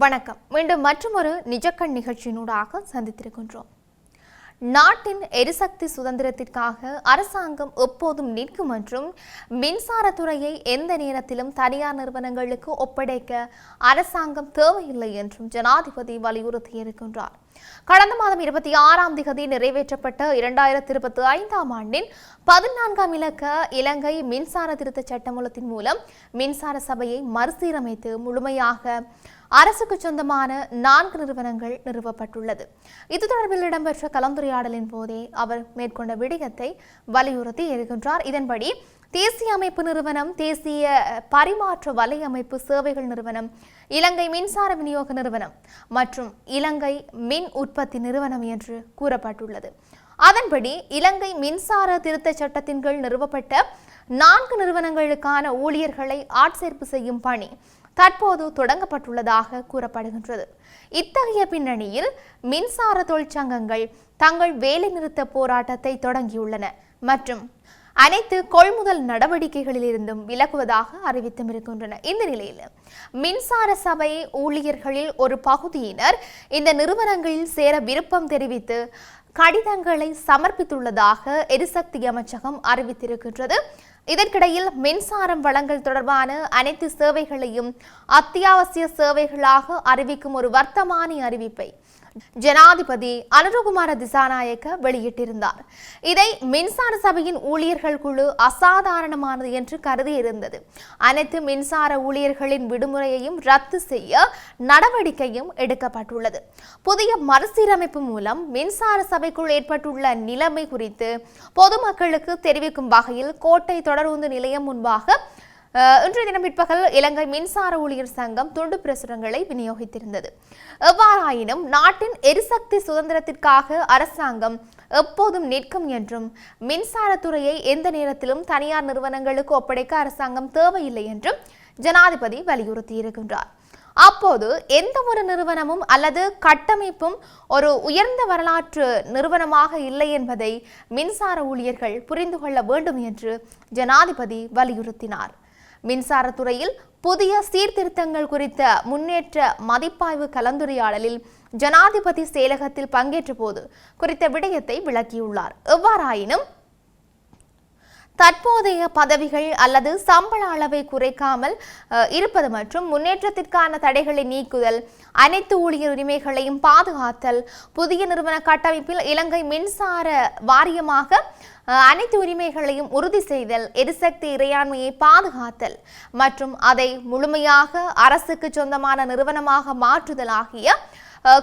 வணக்கம். மீண்டும் மற்றொரு நிஜக்கண் நிகழ்ச்சியினூடாக சந்தித்திருக்கின்றோம். நாட்டின் எரிசக்தி சுதந்திரத்திற்காக அரசாங்கம் எப்போதும் நிற்கும் என்றும் மின்சாரத்துறையை எந்த நேரத்திலும் தனியார் நிறுவனங்களுக்கு ஒப்படைக்க அரசாங்கம் தேவையில்லை என்றும் ஜனாதிபதி வலியுறுத்தியிருக்கின்றார். கடந்த மாதம் 26ஆம் தேதி நிறைவேற்றப்பட்ட 2025ஆம் ஆண்டின் 14ஆம் இலக்க இலங்கை மின்சார திருத்த சட்டமூலத்தின் மூலம் மின்சார சபையை மறுசீரமைத்து முழுமையாக அரசுக்கு சொந்தமான 4 நிறுவனங்கள் நிறுவப்பட்டுள்ளது. இது தொடர்பில் இடம்பெற்ற கலந்துரையாடலின் போதே அவர் மேற்கொண்ட விடயத்தை வலியுறுத்தி இருக்கின்றார். இதன்படி தேசிய அமைப்பு நிறுவனம், தேசிய பரிமாற்ற வலையமைப்பு சேவைகள் நிறுவனம், இலங்கை மின்சார விநியோக நிறுவனம் மற்றும் இலங்கை மின் உற்பத்தி நிறுவனம் என்று கூறப்பட்டுள்ளது. அதன்படி இலங்கை மின்சார திருத்த சட்டத்தின் கீழ் நிறுவப்பட்ட 4 நிறுவனங்களுக்கான ஊழியர்களை ஆட்சேர்ப்பு செய்யும் பணி தற்போது தொடங்கப்பட்டுள்ளதாக கூறப்படுகின்றது. இத்தகைய பின்னணியில் மின்சார தொழிற்சங்கங்கள் தங்கள் வேலைநிறுத்த போராட்டத்தை தொடங்கியுள்ளன மற்றும் அனைத்து கொள்முதல் நடவடிக்கைகளிலிருந்தும் விலகுவதாக அறிவித்தும் இருக்கின்றன. இந்த நிலையில் மின்சார சபை ஊழியர்களில் ஒரு பகுதியினர் இந்த நிறுவனங்களில் சேர விருப்பம் தெரிவித்து கடிதங்களை சமர்ப்பித்துள்ளதாக எரிசக்தி அமைச்சகம் அறிவித்திருக்கின்றது. இதற்கிடையில் மின்சாரம் வழங்கல் தொடர்பான அனைத்து சேவைகளையும் அத்தியாவசிய சேவைகளாக அறிவிக்கும் ஒரு வர்த்தமானி அறிவிப்பை ஜனாதிபதி அனுரகுமார திசாநாயக்க வெளியிட்டிருந்தார். இதை மின்சார சபையின் ஊழியர்கள் குழு அசாதாரணமானது என்று கருதியிருந்தது. அனைத்து மின்சார ஊழியர்களின் விடுமுறையையும் ரத்து செய்ய நடவடிக்கையும் எடுக்கப்பட்டுள்ளது. புதிய மறுசீரமைப்பு மூலம் மின்சார சபைக்குள் ஏற்பட்டுள்ள நிலைமை குறித்து பொதுமக்களுக்கு தெரிவிக்கும் வகையில் கோட்டை தொடருந்து நிலையம் முன்பாக இன்றைய தினம் பிற்பகல் இலங்கை மின்சார ஊழியர் சங்கம் துண்டு பிரசுரங்களை விநியோகித்திருந்தது. எவ்வாறாயினும் நாட்டின் எரிசக்தி சுதந்திரத்திற்காக அரசாங்கம் எப்போதும் நிற்கும் என்றும் மின்சாரத்துறையை எந்த நேரத்திலும் தனியார் நிறுவனங்களுக்கு ஒப்படைக்க அரசாங்கம் தேவையில்லை என்றும் ஜனாதிபதி வலியுறுத்தியிருக்கின்றார். அப்போது எந்த ஒரு நிறுவனமும் அல்லது கட்டமைப்பும் ஒரு உயர்ந்த வரலாற்று நிறுவனமாக இல்லை என்பதை மின்சார ஊழியர்கள் புரிந்து கொள்ள வேண்டும் என்று ஜனாதிபதி வலியுறுத்தினார். மின்சாரத்துறையில் புதிய சீர்திருத்தங்கள் குறித்த முன்னேற்ற மதிப்பாய்வு கலந்துரையாடலில் ஜனாதிபதி செயலகத்தில் பங்கேற்ற போது குறித்த விடயத்தை விளக்கியுள்ளார். எவ்வாறாயினும் தற்போதைய பதவிகள் அல்லது சம்பள அளவை குறைக்காமல் இருப்பது மற்றும் முன்னேற்றத்திற்கான தடைகளை நீக்குதல், அனைத்து ஊழியர் உரிமைகளையும் பாதுகாத்தல், புதிய நிறுவன கட்டமைப்பில் இலங்கை மின்சார வாரியமாக அனைத்து உரிமைகளையும் உறுதி செய்தல், எரிசக்தி இறையாண்மையை பாதுகாத்தல் மற்றும் அதை முழுமையாக அரசுக்கு சொந்தமான நிறுவனமாக மாற்றுதல் ஆகிய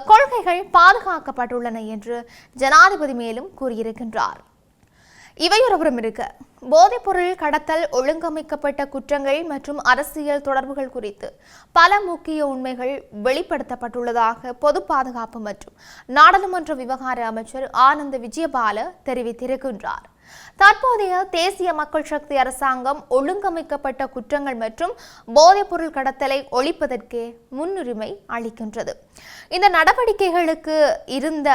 கொள்கைகள் பாதுகாக்கப்பட்டுள்ளன என்று ஜனாதிபதி மேலும் கூறியிருக்கின்றார். இவையொருபுறம் இருக்க, போதைப்பொருள் கடத்தல், ஒழுங்கமைக்கப்பட்ட குற்றங்கள் மற்றும் அரசியல் தொடர்புகள் குறித்து பல முக்கிய உண்மைகள் வெளிப்படுத்தப்பட்டுள்ளதாக பொது பாதுகாப்பு மற்றும் நாடாளுமன்ற விவகார அமைச்சர் ஆனந்த விஜயபால தெரிவித்திருக்கின்றார். தற்போதைய தேசிய மக்கள் சக்தி அரசாங்கம் ஒழுங்கமைக்கப்பட்ட குற்றங்கள் மற்றும் போதைப்பொருள் கடத்தலை ஒழிப்பதற்கே முன்னுரிமை அளிக்கின்றது. இந்த நடவடிக்கைகளுக்கு இருந்த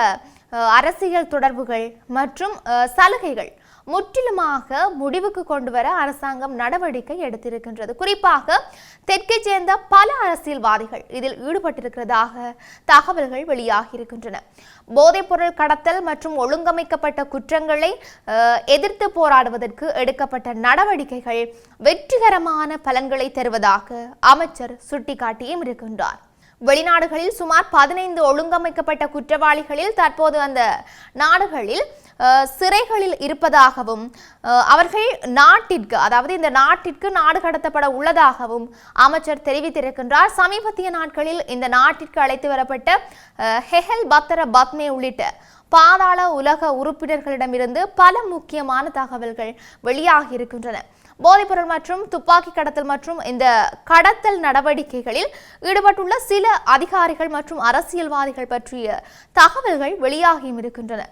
அரசியல் தொடர்புகள் மற்றும் சலுகைகள் முற்றிலுமாக முடிவுக்கு கொண்டு வர அரசாங்கம் நடவடிக்கை எடுத்திருக்கின்றது. குறிப்பாக தெற்கை சேர்ந்த பல அரசியல்வாதிகள் இதில் ஈடுபட்டிருக்கிறதாக தகவல்கள் வெளியாகியிருக்கின்றன. போதைப்பொருள் கடத்தல் மற்றும் ஒழுங்கமைக்கப்பட்ட குற்றங்களை எதிர்த்து போராடுவதற்கு எடுக்கப்பட்ட நடவடிக்கைகள் வெற்றிகரமான பலன்களை தருவதாக அமைச்சர் சுட்டிக்காட்டியும் இருக்கின்றார். வெளிநாடுகளில் சுமார் 15 ஒழுங்கமைக்கப்பட்ட குற்றவாளிகளில் தற்போது அந்த நாடுகளில் சிறைகளில் இருப்பதாகவும் அவர்கள் நாட்டிற்கு, அதாவது இந்த நாட்டிற்கு நாடு கடத்தப்பட உள்ளதாகவும் அமைச்சர் தெரிவித்திருக்கின்றார். சமீபத்திய நாட்களில் இந்த நாட்டிற்கு அழைத்து வரப்பட்ட ஹெஹல் பத்தர பத்மே உள்ளிட்ட பாதாள உலக உறுப்பினர்களிடமிருந்து பல முக்கியமான தகவல்கள் வெளியாகி இருக்கின்றன. போதைப்பொருள் மற்றும் துப்பாக்கி கடத்தல் மற்றும் இந்த கடத்தல் நடவடிக்கைகளில் ஈடுபட்டுள்ள சில அதிகாரிகள் மற்றும் அரசியல்வாதிகள் பற்றிய தகவல்கள் வெளியாகியும் இருக்கின்றன.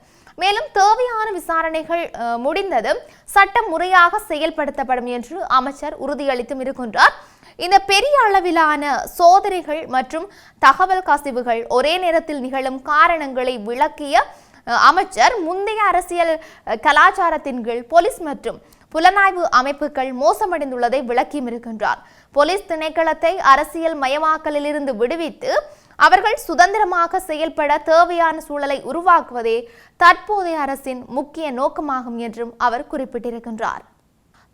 மேலும் தேவையான விசாரணைகள் முடிந்ததும் சட்டம் முறையாக செயல்படுத்தப்படும் என்று அமைச்சர் உறுதியளித்தும் இருக்கின்றார். இந்த பெரிய அளவிலான சோதனைகள் மற்றும் தகவல் கசிவுகள் ஒரே நேரத்தில் நிகழும் காரணங்களை விளக்கிய அமைச்சர் முந்தைய அரசியல் கலாச்சாரத்தின் கீழ் போலீஸ் மற்றும் புலனாய்வு அமைப்புகள் மோசமடைந்துள்ளதை விளக்கியும் இருக்கின்றார். போலீஸ் திணைக்களத்தை அரசியல் மயமாக்கலிலிருந்து விடுவித்து அவர்கள் சுதந்திரமாக செயல்பட தேவையான சூழலை உருவாக்குவதே தற்போதைய அரசின் முக்கிய நோக்கமாகும் என்றும் அவர் குறிப்பிட்டிருக்கின்றார்.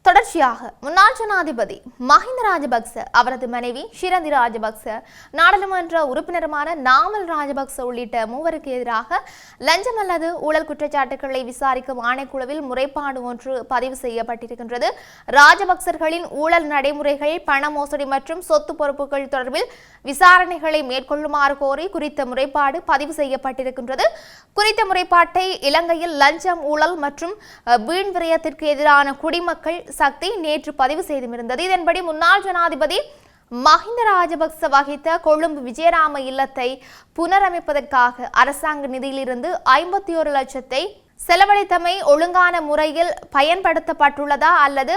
தொடர்ச்சியாக முன்னாள் ஜனாதிபதி மஹிந்த ராஜபக்ச, அவரது மனைவி ஷிரந்தி ராஜபக்ச, நாடாளுமன்ற உறுப்பினருமான நாமல் ராஜபக்ச உள்ளிட்ட மூவருக்கு எதிராக லஞ்சம் அல்லது ஊழல் குற்றச்சாட்டுகளை விசாரிக்கும் ஆணைக்குழுவில் முறைப்பாடு ஒன்று பதிவு செய்யப்பட்டிருக்கின்றது. ராஜபக்சர்களின் ஊழல் நடைமுறைகள், பண மோசடி மற்றும் சொத்து பொறுப்புகள் தொடர்பில் விசாரணைகளை மேற்கொள்ளுமாறு கோரி குறித்த முறைப்பாடு பதிவு செய்யப்பட்டிருக்கின்றது. குறித்த முறைப்பாட்டை இலங்கையில் லஞ்சம், ஊழல் மற்றும் வீண் விரயத்திற்கு எதிரான குடிமக்கள் சக்தி நேற்று பதிவு செய்திருந்தது. இதன்படி முன்னாள் ஜனாதிபதி மஹிந்த ராஜபக்ச வகித்த கொழும்பு விஜயராம இல்லத்தை புனரமைப்பதற்காக அரசாங்க நிதியிலிருந்து 51 லட்சத்தை செலவழித்தமை ஒழுங்கான முறையில் பயன்படுத்தப்பட்டுள்ளதா அல்லது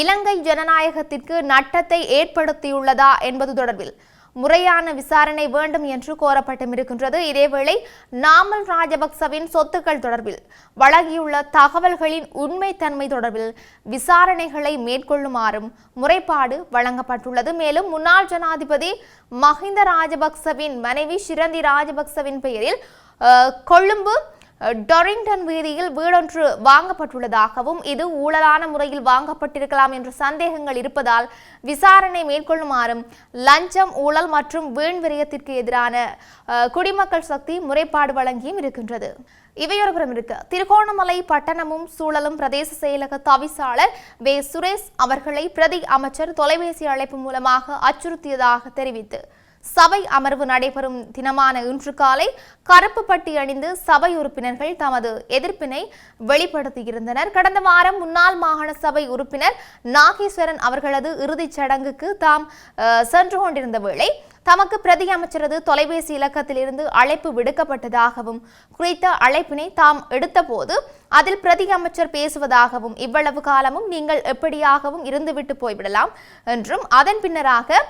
இலங்கை ஜனநாயகத்திற்கு நட்டத்தை ஏற்படுத்தியுள்ளதா என்பது தொடர்பில் முறையான விசாரணை வேண்டும் என்று கோரப்பட்டிருக்கின்றது. இதேவேளை நாமல் ராஜபக்சவின் சொத்துக்கள் தொடர்பில் வழங்கியுள்ள தகவல்களின் உண்மைத்தன்மை தொடர்பில் விசாரணைகளை மேற்கொள்ளுமாறும் முறைப்பாடு வழங்கப்பட்டுள்ளது. மேலும் முன்னாள் ஜனாதிபதி மஹிந்த ராஜபக்சவின் மனைவி ஷிரந்தி ராஜபக்சவின் பெயரில் கொழும்பு டொரிங்டன் வீதியில் வீடொன்று வாங்கப்பட்டுள்ளதாகவும் இது ஊழலான முறையில் வாங்கப்பட்டிருக்கலாம் என்ற சந்தேகங்கள் இருப்பதால் விசாரணை மேற்கொள்ளுமாறும் லஞ்சம், ஊழல் மற்றும் வீண் விரயத்திற்கு எதிரான குடிமக்கள் சக்தி முறைப்பாடு வழங்கியும் இருக்கின்றது. இவையொருபுறம் இருக்க, திருகோணமலை பட்டணமும் சூழலும் பிரதேச செயலக தவிசாளர் வே சுரேஷ் அவர்களை பிரதி அமைச்சர் தொலைபேசி அழைப்பு மூலமாக அச்சுறுத்தியதாக தெரிவித்து சபை அமர்வு நடைபெறும் தினமான இன்று காலை கருப்பு பட்டி அணிந்து சபை உறுப்பினர்கள் தமது எதிர்ப்பினை வெளிப்படுத்தியிருந்தனர். கடந்த வாரம் முன்னாள் மாகாண சபை உறுப்பினர் நாகேஸ்வரன் அவர்களது இறுதிச் சடங்குக்கு தாம் சென்று கொண்டிருந்த வேளை தமக்கு பிரதி அமைச்சரது தொலைபேசி இலக்கத்திலிருந்து அழைப்பு விடுக்கப்பட்டதாகவும் குறித்த அழைப்பினை தாம் எடுத்தபோது அதில் பிரதி அமைச்சர் பேசுவதாகவும் இவ்வளவு காலமும் நீங்கள் எப்படியாகவும் இருந்துவிட்டு போய்விடலாம் என்றும் அதன் பின்னராக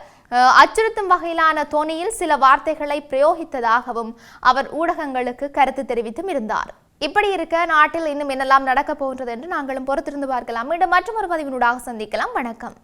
அச்சுறுத்தும் வகையிலான தொனியில் சில வார்த்தைகளை பிரயோகித்ததாகவும் அவர் ஊடகங்களுக்கு கருத்து தெரிவித்தும் இருந்தார். இப்படி இருக்க நாட்டில் இன்னும் என்னெல்லாம் நடக்கப் போகின்றது என்று நாங்களும் பொறுத்திருந்து பார்க்கலாம். மீண்டும் மற்றொரு பதிவினூடாக சந்திக்கலாம். வணக்கம்.